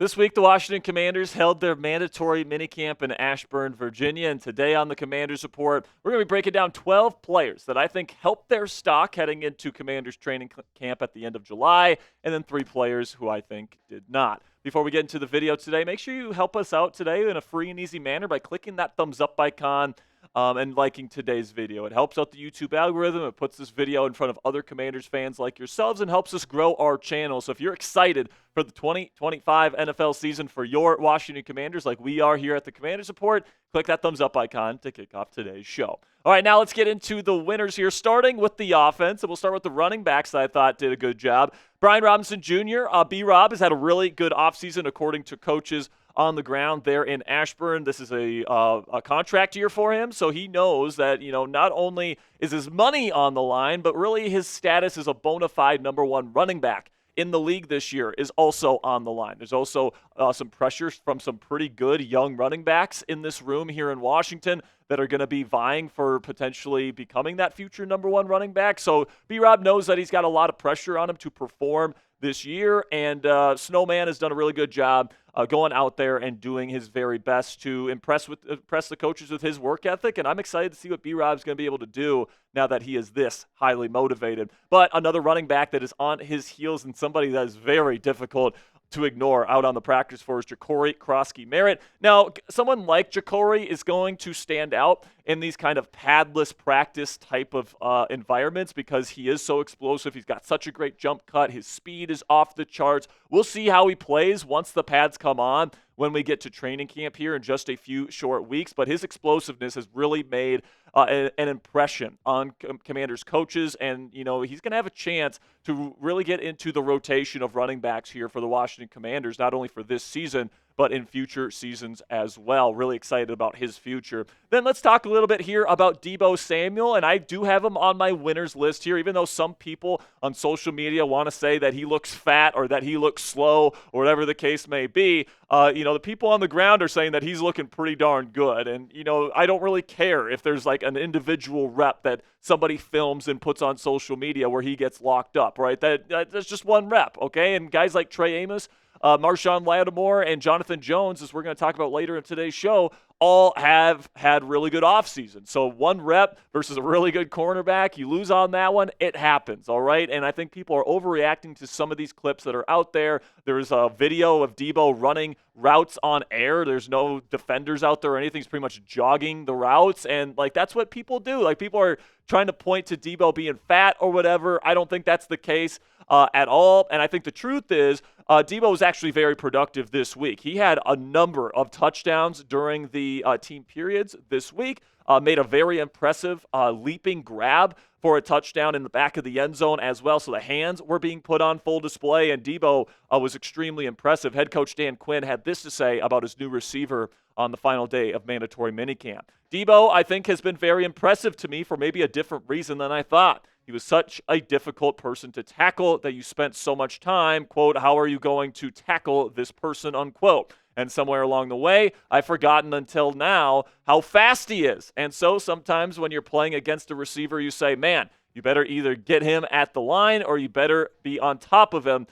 This week, the Washington Commanders held their mandatory minicamp in Ashburn, Virginia, and today on the Commanders Report, we're going to be breaking down 12 players that I think helped their stock heading into Commanders training camp at the end of July, and then 3 players who I think did not. Before we get into the video today, make sure you help us out today in a free and easy manner by clicking that thumbs up icon and liking today's video. It helps out the YouTube algorithm. It puts this video in front of other Commanders fans like yourselves and helps us grow our channel. So if you're excited for the 2025 NFL season for your Washington Commanders like we are here at the Commanders Report, click that thumbs up icon to kick off today's show. All right, now let's get into the winners here, starting with the offense. And we'll start with the running backs that I thought did a good job. Brian Robinson Jr., B-Rob, has had a really good offseason according to coaches on the ground there in Ashburn. This is a contract year for him, so he knows that, not only is his money on the line, but really his status as a bona fide number one running back in the league this year is also on the line. There's also some pressure from some pretty good young running backs in this room here in Washington that are going to be vying for potentially becoming that future number one running back. So B-Rob knows that he's got a lot of pressure on him to perform this year, and Snowman has done a really good job going out there and doing his very best to impress the coaches with his work ethic, and I'm excited to see what B-Rob's going to be able to do now that he is this highly motivated. But another running back that is on his heels and somebody that is very difficult to ignore out on the practice floor is Ja'Cory Krosky-Merritt. Now, someone like Ja'Cory is going to stand out in these kind of padless practice type of environments because he is so explosive. He's got such a great jump cut. His speed is off the charts. We'll see how he plays once the pads come on when we get to training camp here in just a few short weeks. But his explosiveness has really made an impression on Commanders coaches, and he's going to have a chance to really get into the rotation of running backs here for the Washington Commanders, not only for this season, but in future seasons as well. Really excited about his future. Then let's talk a little bit here about Deebo Samuel, and I do have him on my winners list here, even though some people on social media want to say that he looks fat or that he looks slow or whatever the case may be. The people on the ground are saying that he's looking pretty darn good, and I don't really care if there's like an individual rep that somebody films and puts on social media where he gets locked up, right? That's just one rep, okay? And guys like Trey Amos, Marshawn Lattimore, and Jonathan Jones, as we're going to talk about later in today's show, all have had really good offseasons. So one rep versus a really good cornerback, you lose on that one, it happens, all right? And I think people are overreacting to some of these clips that are out there. There's a video of Deebo running routes on air. There's no defenders out there or anything. He's pretty much jogging the routes, and that's what people do. People are trying to point to Deebo being fat or whatever. I don't think that's the case at all, and I think the truth is Deebo was actually very productive this week. He had a number of touchdowns during the team periods this week, made a very impressive leaping grab for a touchdown in the back of the end zone as well. So the hands were being put on full display, and Deebo was extremely impressive. Head coach Dan Quinn had this to say about his new receiver on the final day of mandatory minicamp. Deebo, I think, has been very impressive to me for maybe a different reason than I thought. He was such a difficult person to tackle that you spent so much time, quote, how are you going to tackle this person, unquote. And somewhere along the way, I've forgotten until now how fast he is. And so sometimes when you're playing against a receiver, you say, man, you better either get him at the line or you better be on top of him.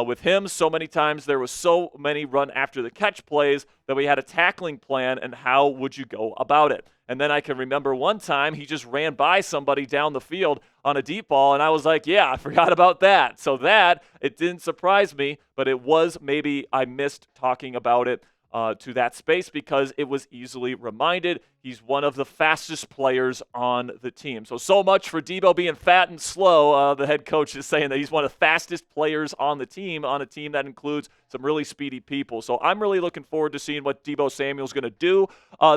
With him, so many times there was so many run after the catch plays that we had a tackling plan, and how would you go about it? And then I can remember one time he just ran by somebody down the field on a deep ball, and I was like, yeah, I forgot about that. So it didn't surprise me, but it was maybe I missed talking about it to that space because it was easily reminded. He's one of the fastest players on the team. So much for Deebo being fat and slow. The head coach is saying that he's one of the fastest players on the team, on a team that includes some really speedy people. So I'm really looking forward to seeing what Deebo Samuel's going to do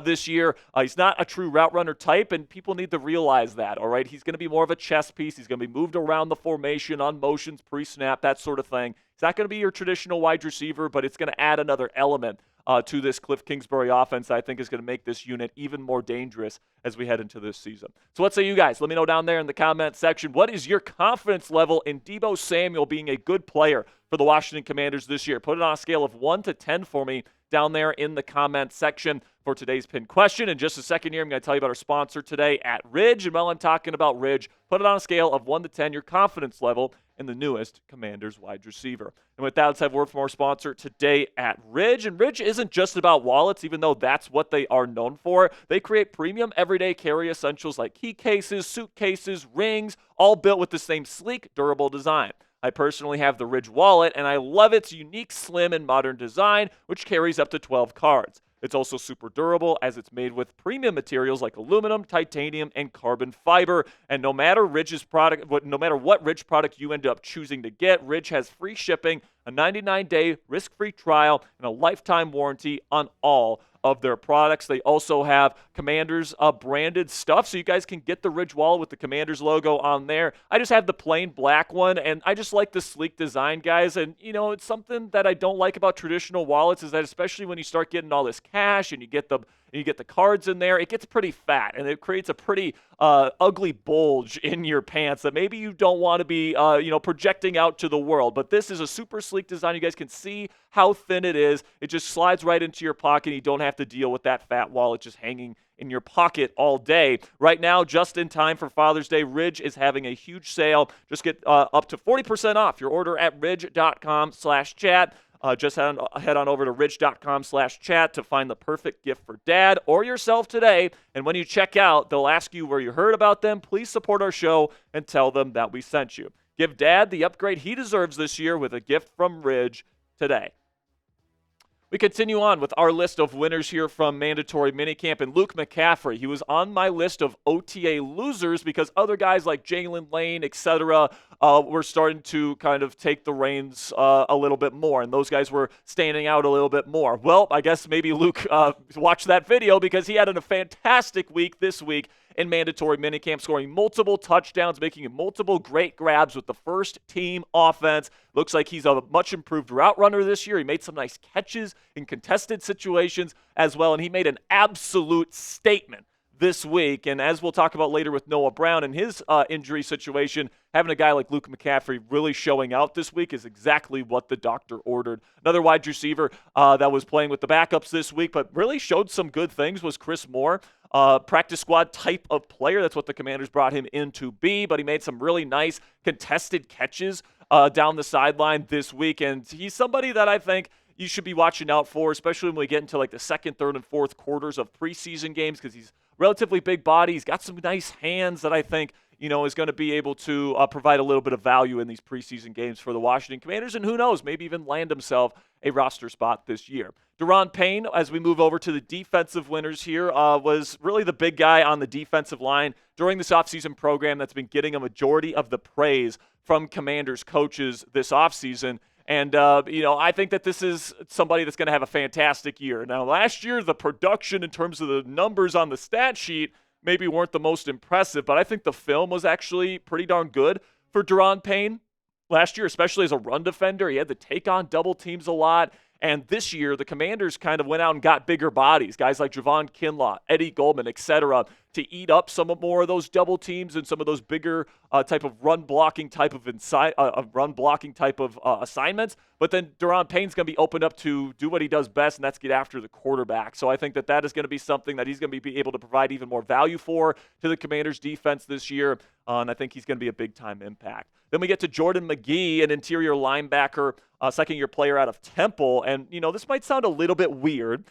this year. He's not a true route runner type, and people need to realize that, all right? He's going to be more of a chess piece. He's going to be moved around the formation on motions, pre-snap, that sort of thing. He's not going to be your traditional wide receiver, but it's going to add another element to this Cliff Kingsbury offense that I think is going to make this unit even more dangerous as we head into this season. So what say you guys? Let me know down there in the comment section. What is your confidence level in Deebo Samuel being a good player for the Washington Commanders this year? Put it on a scale of 1 to 10 for me down there in the comment section for today's pinned question. In just a second here, I'm going to tell you about our sponsor today at Ridge. And while I'm talking about Ridge, put it on a scale of 1 to 10, your confidence level and the newest Commanders wide receiver. And with that, let's have a word from our sponsor today at Ridge. And Ridge isn't just about wallets, even though that's what they are known for. They create premium everyday carry essentials like key cases, suitcases, rings, all built with the same sleek, durable design. I personally have the Ridge wallet, and I love its unique, slim, and modern design, which carries up to 12 cards. It's also super durable as it's made with premium materials like aluminum, titanium, and carbon fiber. And no matter what Ridge product you end up choosing to get, Ridge has free shipping, a 99-day risk-free trial, and a lifetime warranty on all of their products. They also have Commanders branded stuff, so you guys can get the Ridge wallet with the Commanders logo on there. I just have the plain black one, and I just like the sleek design, guys. And, it's something that I don't like about traditional wallets is that especially when you start getting all this cash and you get the cards in there, it gets pretty fat, and it creates a pretty ugly bulge in your pants that maybe you don't want to be, projecting out to the world. But this is a super sleek design. You guys can see how thin it is. It just slides right into your pocket. You don't have to deal with that fat wallet just hanging in your pocket all day. Right now, just in time for Father's Day, Ridge is having a huge sale. Just get up to 40% off your order at ridge.com/chat. Just head on over to ridge.com/chat to find the perfect gift for dad or yourself today. And when you check out, they'll ask you where you heard about them. Please support our show and tell them that we sent you. Give dad the upgrade he deserves this year with a gift from Ridge today. We continue on with our list of winners here from mandatory minicamp, and Luke McCaffrey. He was on my list of OTA losers because other guys like Jalen Lane, etc., were starting to kind of take the reins a little bit more, and those guys were standing out a little bit more. Well, I guess maybe Luke watched that video because he had a fantastic week this week in mandatory minicamp, scoring multiple touchdowns, making multiple great grabs with the first team offense. Looks like he's a much improved route runner this year. He made some nice catches in contested situations as well, and he made an absolute statement this week. And as we'll talk about later with Noah Brown and his injury situation, having a guy like Luke McCaffrey really showing out this week is exactly what the doctor ordered. Another wide receiver that was playing with the backups this week but really showed some good things was Chris Moore. Practice squad type of player. That's what the Commanders brought him in to be, but he made some really nice contested catches down the sideline this week, and he's somebody that I think you should be watching out for, especially when we get into like the second, third, and fourth quarters of preseason games, because he's relatively big body. He's got some nice hands that I think is going to be able to provide a little bit of value in these preseason games for the Washington Commanders, and who knows, maybe even land himself a roster spot this year. Deron Payne, as we move over to the defensive winners here, was really the big guy on the defensive line during this offseason program that's been getting a majority of the praise from Commanders coaches this offseason. And, I think that this is somebody that's going to have a fantastic year. Now, last year, the production in terms of the numbers on the stat sheet maybe weren't the most impressive, but I think the film was actually pretty darn good for Deron Payne last year, especially as a run defender. He had to take on double teams a lot. And this year, the Commanders kind of went out and got bigger bodies, guys like Javon Kinlaw, Eddie Goldman, etc., to eat up some more of those double teams and some of those bigger type of run blocking type of assignments. But then Deron Payne's going to be opened up to do what he does best, and that's get after the quarterback. So I think that is going to be something that he's going to be able to provide even more value for to the Commanders' defense this year, and I think he's going to be a big-time impact. Then we get to Jordan McGee, an interior linebacker, second-year player out of Temple. And, this might sound a little bit weird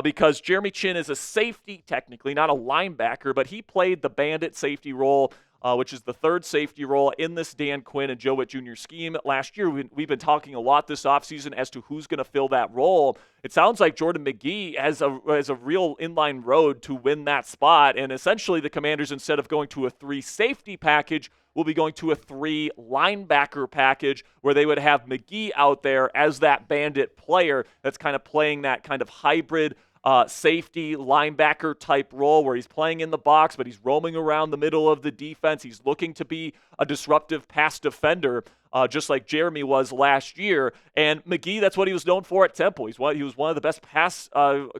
because Jeremy Chin is a safety, technically, not a linebacker, but he played the bandit safety role, which is the third safety role in this Dan Quinn and Joe Witt Jr. scheme. Last year, we've been talking a lot this offseason as to who's going to fill that role. It sounds like Jordan McGee has a real inline road to win that spot, and essentially the Commanders, instead of going to a 3-safety package, will be going to a 3-linebacker package where they would have McGee out there as that bandit player that's kind of playing that kind of hybrid safety linebacker type role where he's playing in the box, but he's roaming around the middle of the defense. He's looking to be a disruptive pass defender, just like Jeremy was last year. And McGee, that's what he was known for at Temple. He was one of the best pass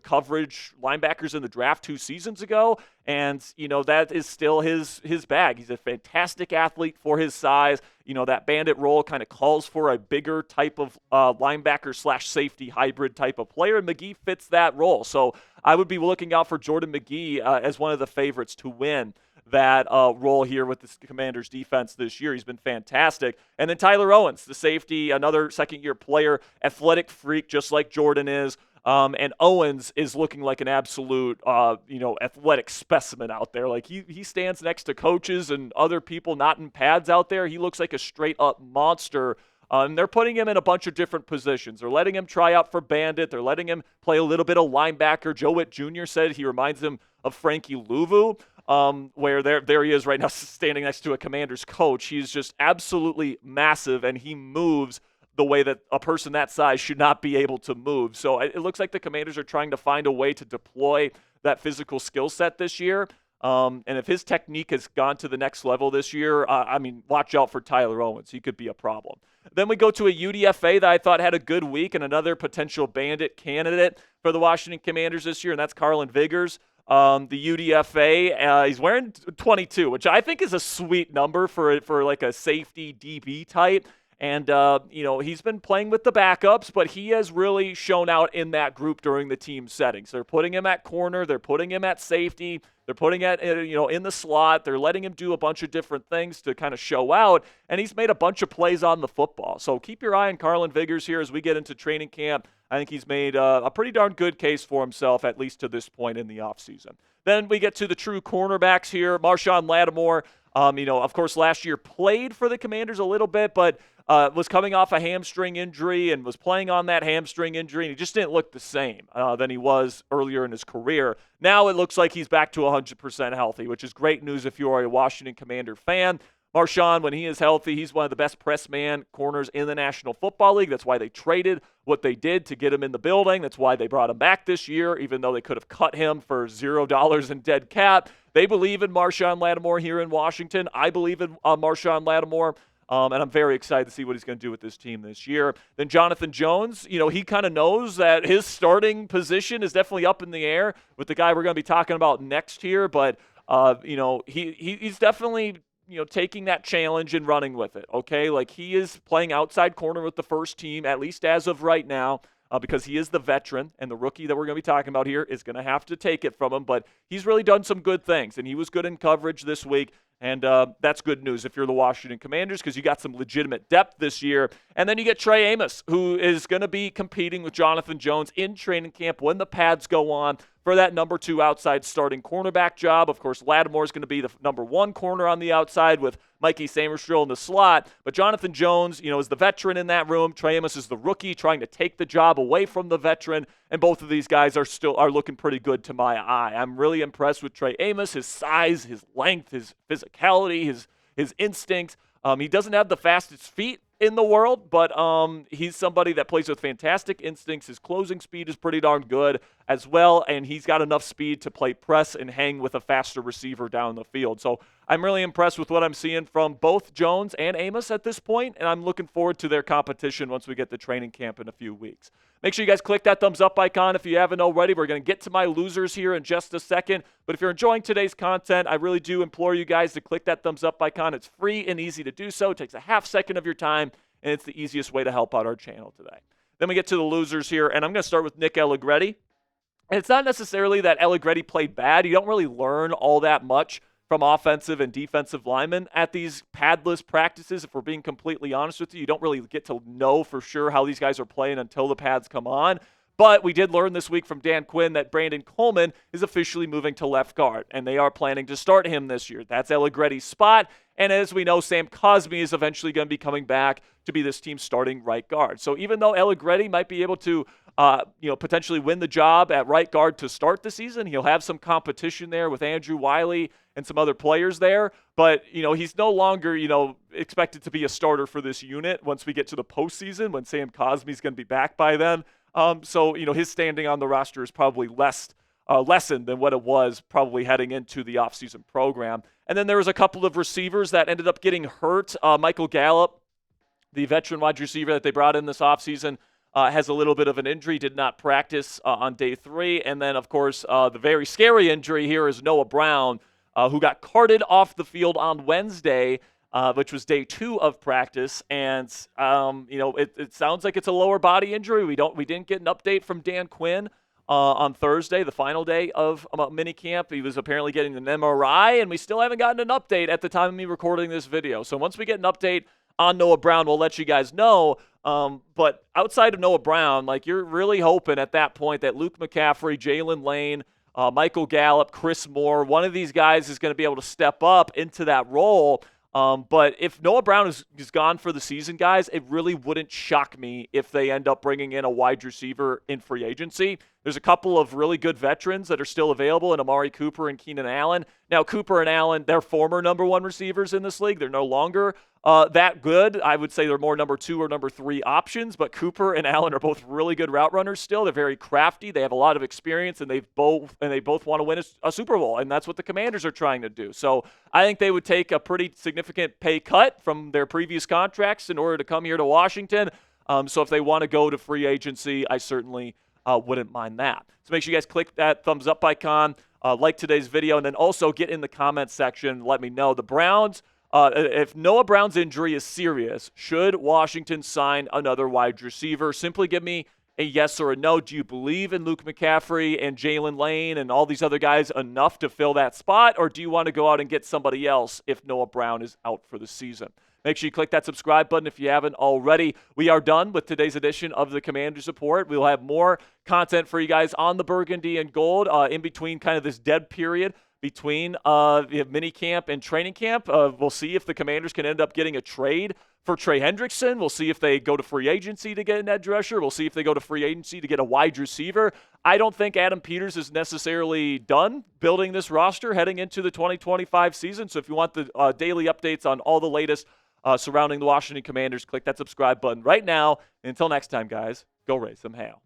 coverage linebackers in the draft 2 seasons ago. And, that is still his bag. He's a fantastic athlete for his size. That bandit role kind of calls for a bigger type of linebacker/safety hybrid type of player, and McGee fits that role. So I would be looking out for Jordan McGee as one of the favorites to win that role here with the Commanders defense this year. He's been fantastic. And then Tyler Owens, the safety, another second-year player, athletic freak just like Jordan is. And Owens is looking like an absolute, athletic specimen out there. Like he stands next to coaches and other people not in pads out there. He looks like a straight-up monster. And they're putting him in a bunch of different positions. They're letting him try out for Bandit. They're letting him play a little bit of linebacker. Joe Witt Jr. said he reminds him of Frankie Louvu, where there he is right now standing next to a Commanders coach. He's just absolutely massive, and he moves the way that a person that size should not be able to move. So it looks like the Commanders are trying to find a way to deploy that physical skill set this year. And if his technique has gone to the next level this year, watch out for Tyler Owens. He could be a problem. Then we go to a UDFA that I thought had a good week and another potential Bandit candidate for the Washington Commanders this year, and that's Carlin Vigors. The UDFA, he's wearing 22, which I think is a sweet number for like a safety DB type. And, he's been playing with the backups, but he has really shown out in that group during the team settings. They're putting him at corner. They're putting him at safety. They're putting it, in the slot. They're letting him do a bunch of different things to kind of show out, and he's made a bunch of plays on the football. So keep your eye on Carlin Vigors here as we get into training camp. I think he's made a pretty darn good case for himself, at least to this point in the offseason. Then we get to the true cornerbacks here. Marshawn Lattimore, of course, last year played for the Commanders a little bit, but was coming off a hamstring injury and was playing on that hamstring injury, and he just didn't look the same than he was earlier in his career. Now it looks like he's back to 100% healthy, which is great news if you are a Washington Commander fan. Marshawn, when he is healthy, he's one of the best press man corners in the National Football League. That's why they traded what they did to get him in the building. That's why they brought him back this year, even though they could have cut him for $0 in dead cap. They believe in Marshawn Lattimore here in Washington. I believe in Marshawn Lattimore. And I'm very excited to see what he's going to do with this team this year. Then Jonathan Jones, he kind of knows that his starting position is definitely up in the air with the guy we're going to be talking about next here. But, he's definitely, taking that challenge and running with it, okay? Like, he is playing outside corner with the first team, at least as of right now, because he is the veteran, and the rookie that we're going to be talking about here is going to have to take it from him. But he's really done some good things, and he was good in coverage this week. And that's good news if you're the Washington Commanders, because you got some legitimate depth this year. And then you get Trey Amos, who is going to be competing with Jonathan Jones in training camp when the pads go on for that number 2 outside starting cornerback job. Of course, Lattimore is going to be the number 1 corner on the outside with Mikey Samerstrill in the slot. But Jonathan Jones, is the veteran in that room. Trey Amos is the rookie trying to take the job away from the veteran. And both of these guys are looking pretty good to my eye. I'm really impressed with Trey Amos, his size, his length, his physicality, his instincts. He doesn't have the fastest feet in the world, but he's somebody that plays with fantastic instincts. His closing speed is pretty darn good as well, and he's got enough speed to play press and hang with a faster receiver down the field. So I'm really impressed with what I'm seeing from both Jones and Amos at this point, and I'm looking forward to their competition once we get to training camp in a few weeks. Make sure you guys click that thumbs up icon if you haven't already. We're going to get to my losers here in just a second. But if you're enjoying today's content, I really do implore you guys to click that thumbs up icon. It's free and easy to do so. It takes a half second of your time, and it's the easiest way to help out our channel today. Then we get to the losers here, and I'm going to start with Nick Allegretti. And it's not necessarily that Allegretti played bad. You don't really learn all that much from offensive and defensive linemen at these padless practices. If we're being completely honest with you, you don't really get to know for sure how these guys are playing until the pads come on. But we did learn this week from Dan Quinn that Brandon Coleman is officially moving to left guard, and they are planning to start him this year. That's Allegretti's spot. And as we know, Sam Cosmi is eventually going to be coming back to be this team's starting right guard. So even though Allegretti might be able to potentially win the job at right guard to start the season, he'll have some competition there with Andrew Wiley and some other players there. But, he's no longer, expected to be a starter for this unit once we get to the postseason when Sam Cosmi's going to be back by then. So his standing on the roster is probably lessened than what it was probably heading into the offseason program. And then there was a couple of receivers that ended up getting hurt. Michael Gallup, the veteran wide receiver that they brought in this offseason, has a little bit of an injury, did not practice on day 3. And then, of course, the very scary injury here is Noah Brown, who got carted off the field on Wednesday, which was day 2 of practice. And, it sounds like it's a lower body injury. We didn't get an update from Dan Quinn on Thursday, the final day of minicamp. He was apparently getting an MRI, and we still haven't gotten an update at the time of me recording this video. So once we get an update on Noah Brown, we'll let you guys know. But outside of Noah Brown, like, you're really hoping at that point that Luke McCaffrey, Jalen Lane, Michael Gallup, Chris Moore, one of these guys is going to be able to step up into that role. But if Noah Brown is gone for the season, guys, it really wouldn't shock me if they end up bringing in a wide receiver in free agency. There's a couple of really good veterans that are still available in Amari Cooper and Keenan Allen. Now, Cooper and Allen, they're former number one receivers in this league. They're no longer that good. I would say they're more number 2 or number 3 options, but Cooper and Allen are both really good route runners still. They're very crafty. They have a lot of experience, and they both want to win a Super Bowl, and that's what the Commanders are trying to do. So I think they would take a pretty significant pay cut from their previous contracts in order to come here to Washington. So if they want to go to free agency, I certainly wouldn't mind that. So make sure you guys click that thumbs up icon, like today's video, and then also get in the comments section. Let me know. The Browns, if Noah Brown's injury is serious, should Washington sign another wide receiver? Simply give me a yes or a no. Do you believe in Luke McCaffrey and Jalen Lane and all these other guys enough to fill that spot, or do you want to go out and get somebody else if Noah Brown is out for the season? Make sure you click that subscribe button if you haven't already. We are done with today's edition of the Commanders Report. We'll have more content for you guys on the Burgundy and Gold in between kind of this dead period between minicamp and training camp. We'll see if the Commanders can end up getting a trade for Trey Hendrickson. We'll see if they go to free agency to get an edge rusher. We'll see if they go to free agency to get a wide receiver. I don't think Adam Peters is necessarily done building this roster heading into the 2025 season. So if you want the daily updates on all the latest surrounding the Washington Commanders, click that subscribe button right now. And until next time, guys, go raise some hail.